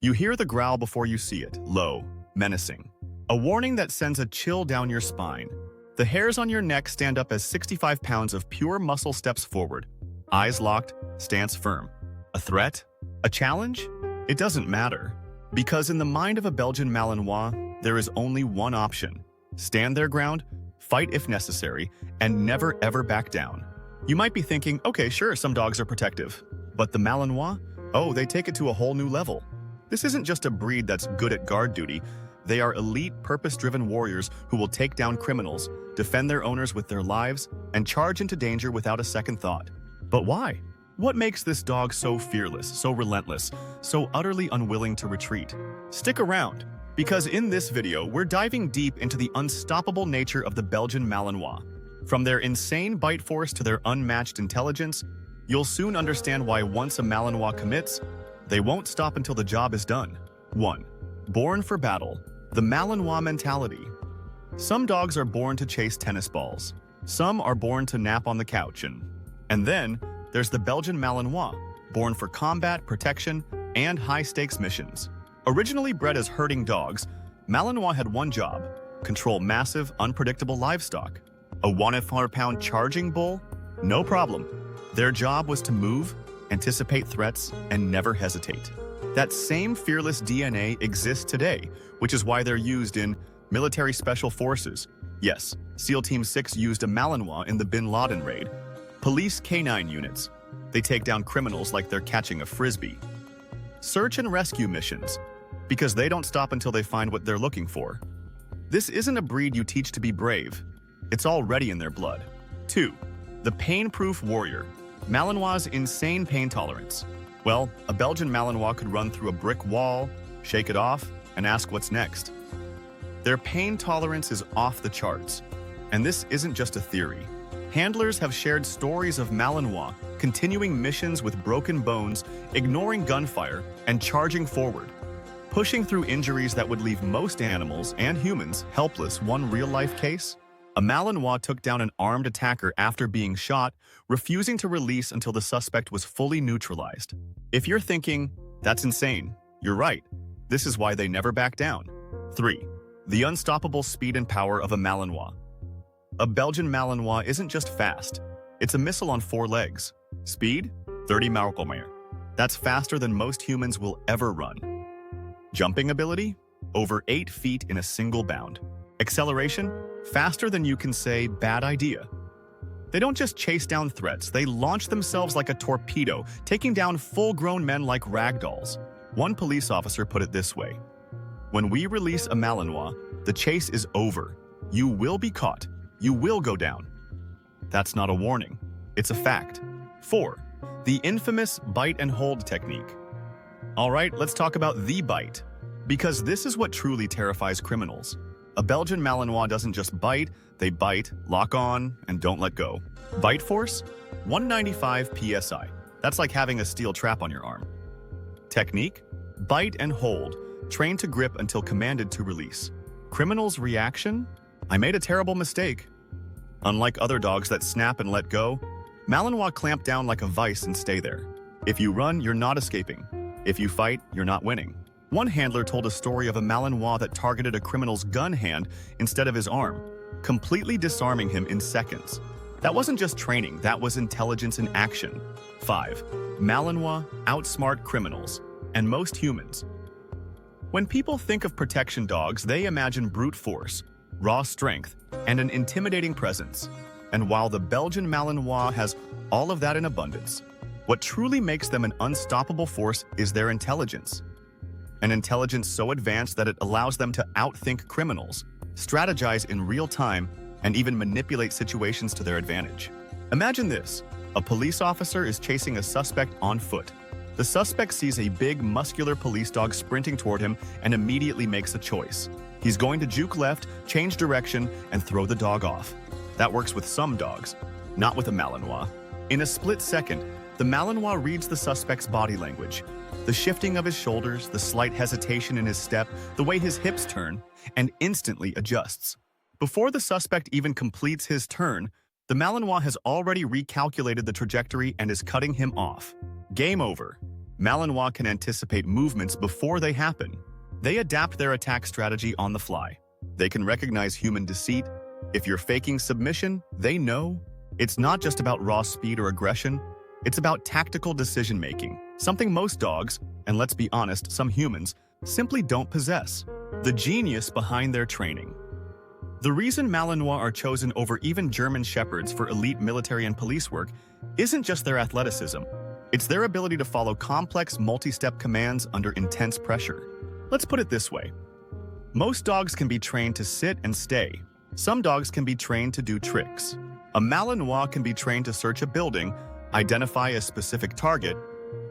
You hear the growl before you see it, low, menacing. A warning that sends a chill down your spine. The hairs on your neck stand up as 65 pounds of pure muscle steps forward. Eyes locked, stance firm. A threat? A challenge? It doesn't matter. Because in the mind of a Belgian Malinois, there is only one option. Stand their ground, fight if necessary, and never ever back down. You might be thinking, okay, sure, some dogs are protective. But the Malinois? Oh, they take it to a whole new level. This isn't just a breed that's good at guard duty. They are elite, purpose-driven warriors who will take down criminals, defend their owners with their lives, and charge into danger without a second thought. But why? What makes this dog so fearless, so relentless, so utterly unwilling to retreat? Stick around, because in this video, we're diving deep into the unstoppable nature of the Belgian Malinois. From their insane bite force to their unmatched intelligence, you'll soon understand why once a Malinois commits, they won't stop until the job is done. 1. Born for battle. The Malinois mentality. Some dogs are born to chase tennis balls. Some are born to nap on the couch. And then, there's the Belgian Malinois, born for combat, protection, and high-stakes missions. Originally bred as herding dogs, Malinois had one job: control massive, unpredictable livestock. A 100-pound charging bull? No problem. Their job was to move, anticipate threats, and never hesitate. That same fearless DNA exists today, which is why they're used in military special forces. Yes, SEAL Team 6 used a Malinois in the Bin Laden raid. Police canine units. They take down criminals like they're catching a frisbee. Search and rescue missions, because they don't stop until they find what they're looking for. This isn't a breed you teach to be brave. It's already in their blood. 2. The pain-proof warrior. Malinois' insane pain tolerance. Well, a Belgian Malinois could run through a brick wall, shake it off, and ask what's next. Their pain tolerance is off the charts. And this isn't just a theory. Handlers have shared stories of Malinois continuing missions with broken bones, ignoring gunfire, and charging forward, pushing through injuries that would leave most animals and humans helpless. One real-life case? A Malinois took down an armed attacker after being shot, refusing to release until the suspect was fully neutralized. If you're thinking, that's insane, you're right. This is why they never back down. 3. The unstoppable speed and power of a Malinois. A Belgian Malinois isn't just fast. It's a missile on 4 legs. Speed? 30 mph. That's faster than most humans will ever run. Jumping ability? Over 8 feet in a single bound. Acceleration? Faster than you can say, bad idea. They don't just chase down threats, they launch themselves like a torpedo, taking down full-grown men like ragdolls. One police officer put it this way: when we release a Malinois, the chase is over. You will be caught. You will go down. That's not a warning. It's a fact. 4. The infamous bite and hold technique. All right, let's talk about the bite, because this is what truly terrifies criminals. A Belgian Malinois doesn't just bite, they bite, lock on, and don't let go. Bite force? 195 psi. That's like having a steel trap on your arm. Technique? Bite and hold, trained to grip until commanded to release. Criminal's reaction? I made a terrible mistake. Unlike other dogs that snap and let go, Malinois clamp down like a vice and stay there. If you run, you're not escaping. If you fight, you're not winning. One handler told a story of a Malinois that targeted a criminal's gun hand instead of his arm, completely disarming him in seconds. That wasn't just training, that was intelligence in action. 5. Malinois outsmart criminals, and most humans. When people think of protection dogs, they imagine brute force, raw strength, and an intimidating presence. And while the Belgian Malinois has all of that in abundance, what truly makes them an unstoppable force is their intelligence. An intelligence so advanced that it allows them to outthink criminals, strategize in real time, and even manipulate situations to their advantage. Imagine this: a police officer is chasing a suspect on foot. The suspect sees a big, muscular police dog sprinting toward him and immediately makes a choice. He's going to juke left, change direction, and throw the dog off. That works with some dogs, not with a Malinois. In a split second, the Malinois reads the suspect's body language, the shifting of his shoulders, the slight hesitation in his step, the way his hips turn, and instantly adjusts. Before the suspect even completes his turn, the Malinois has already recalculated the trajectory and is cutting him off. Game over. Malinois can anticipate movements before they happen. They adapt their attack strategy on the fly. They can recognize human deceit. If you're faking submission, they know. It's not just about raw speed or aggression. It's about tactical decision-making, something most dogs, and let's be honest, some humans, simply don't possess. The genius behind their training. The reason Malinois are chosen over even German Shepherds for elite military and police work isn't just their athleticism. It's their ability to follow complex multi-step commands under intense pressure. Let's put it this way. Most dogs can be trained to sit and stay. Some dogs can be trained to do tricks. A Malinois can be trained to search a building, identify a specific target,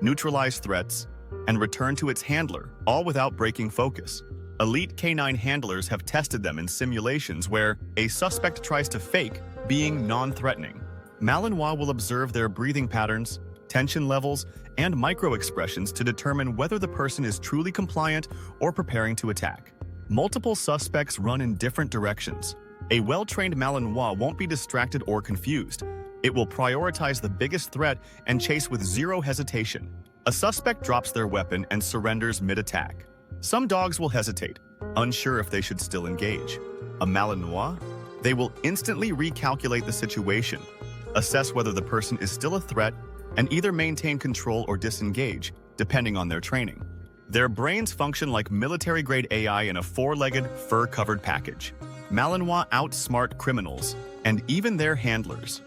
neutralize threats, and return to its handler, all without breaking focus. Elite canine handlers have tested them in simulations where a suspect tries to fake being non-threatening. Malinois will observe their breathing patterns, tension levels, and micro-expressions to determine whether the person is truly compliant or preparing to attack. Multiple suspects run in different directions. A well-trained Malinois won't be distracted or confused. It will prioritize the biggest threat and chase with zero hesitation. A suspect drops their weapon and surrenders mid-attack. Some dogs will hesitate, unsure if they should still engage. A Malinois? They will instantly recalculate the situation, assess whether the person is still a threat, and either maintain control or disengage, depending on their training. Their brains function like military-grade AI in a four-legged, fur-covered package. Malinois outsmart criminals, and even their handlers.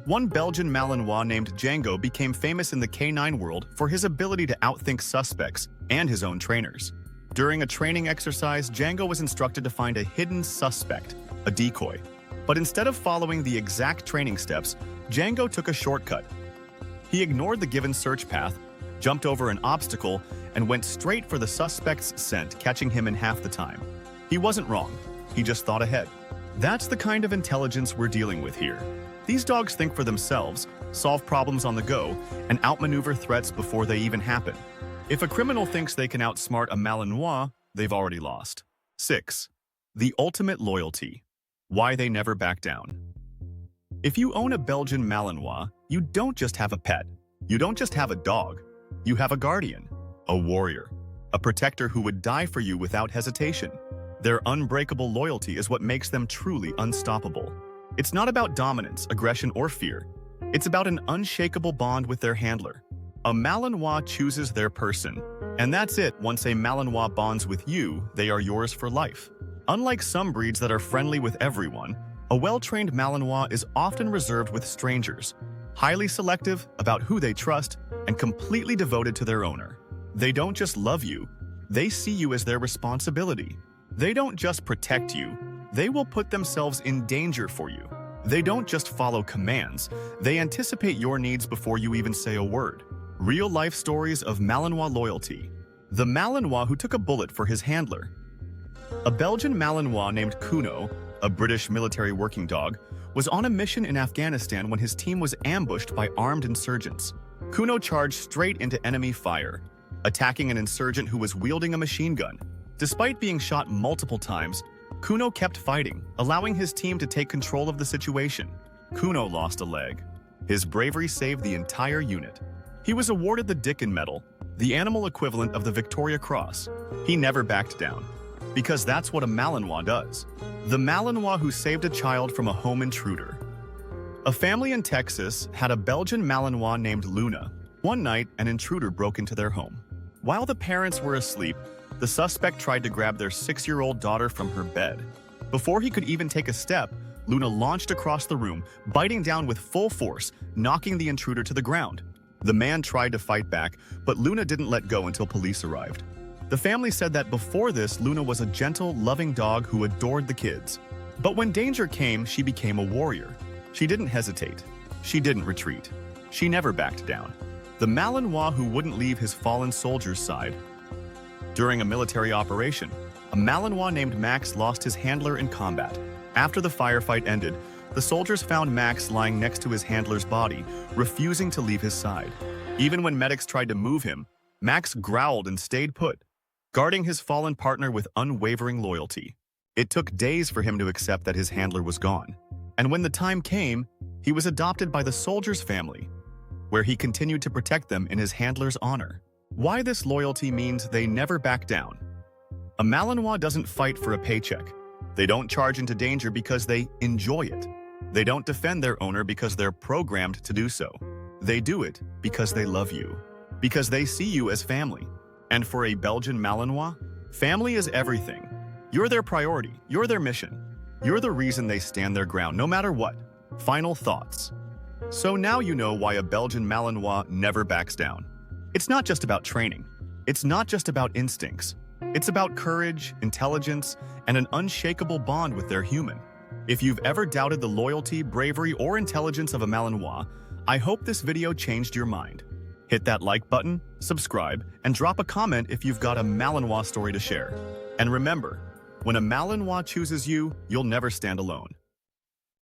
One Belgian Malinois named Django became famous in the canine world for his ability to outthink suspects and his own trainers. During a training exercise, Django was instructed to find a hidden suspect, a decoy. But instead of following the exact training steps, Django took a shortcut. He ignored the given search path, jumped over an obstacle, and went straight for the suspect's scent, catching him in half the time. He wasn't wrong. He just thought ahead. That's the kind of intelligence we're dealing with here. These dogs think for themselves, solve problems on the go, and outmaneuver threats before they even happen. If a criminal thinks they can outsmart a Malinois, they've already lost. 6. The ultimate loyalty. Why they never back down. If you own a Belgian Malinois, you don't just have a pet. You don't just have a dog. You have a guardian, a warrior, a protector who would die for you without hesitation. Their unbreakable loyalty is what makes them truly unstoppable. It's not about dominance, aggression, or fear. It's about an unshakable bond with their handler. A Malinois chooses their person, and that's it. Once a Malinois bonds with you, they are yours for life. Unlike some breeds that are friendly with everyone, a well-trained Malinois is often reserved with strangers, highly selective about who they trust, and completely devoted to their owner. They don't just love you, they see you as their responsibility. They don't just protect you, they will put themselves in danger for you. They don't just follow commands, they anticipate your needs before you even say a word. Real-life stories of Malinois loyalty. The Malinois who took a bullet for his handler. A Belgian Malinois named Kuno, a British military working dog, was on a mission in Afghanistan when his team was ambushed by armed insurgents. Kuno charged straight into enemy fire, attacking an insurgent who was wielding a machine gun. Despite being shot multiple times, Kuno kept fighting, allowing his team to take control of the situation. Kuno lost a leg. His bravery saved the entire unit. He was awarded the Dickin Medal, the animal equivalent of the Victoria Cross. He never backed down, because that's what a Malinois does. The Malinois who saved a child from a home intruder. A family in Texas had a Belgian Malinois named Luna. One night, an intruder broke into their home. While the parents were asleep, the suspect tried to grab their 6-year-old daughter from her bed. Before he could even take a step, Luna launched across the room, biting down with full force, knocking the intruder to the ground. The man tried to fight back, but Luna didn't let go until police arrived. The family said that before this, Luna was a gentle, loving dog who adored the kids. But when danger came, she became a warrior. She didn't hesitate. She didn't retreat. She never backed down. The Malinois who wouldn't leave his fallen soldier's side. During a military operation, a Malinois named Max lost his handler in combat. After the firefight ended, the soldiers found Max lying next to his handler's body, refusing to leave his side. Even when medics tried to move him, Max growled and stayed put, guarding his fallen partner with unwavering loyalty. It took days for him to accept that his handler was gone. And when the time came, he was adopted by the soldier's family. where he continued to protect them in his handler's honor. Why this loyalty means they never back down. A Malinois doesn't fight for a paycheck. They don't charge into danger because they enjoy it. They don't defend their owner because they're programmed to do so. They do it because they love you, because they see you as family. And for a Belgian Malinois, family is everything. You're their priority. You're their mission. You're the reason they stand their ground, no matter what. Final thoughts. So now you know why a Belgian Malinois never backs down. It's not just about training. It's not just about instincts. It's about courage, intelligence, and an unshakable bond with their human. If you've ever doubted the loyalty, bravery, or intelligence of a Malinois, I hope this video changed your mind. Hit that like button, subscribe, and drop a comment if you've got a Malinois story to share. And remember, when a Malinois chooses you, you'll never stand alone.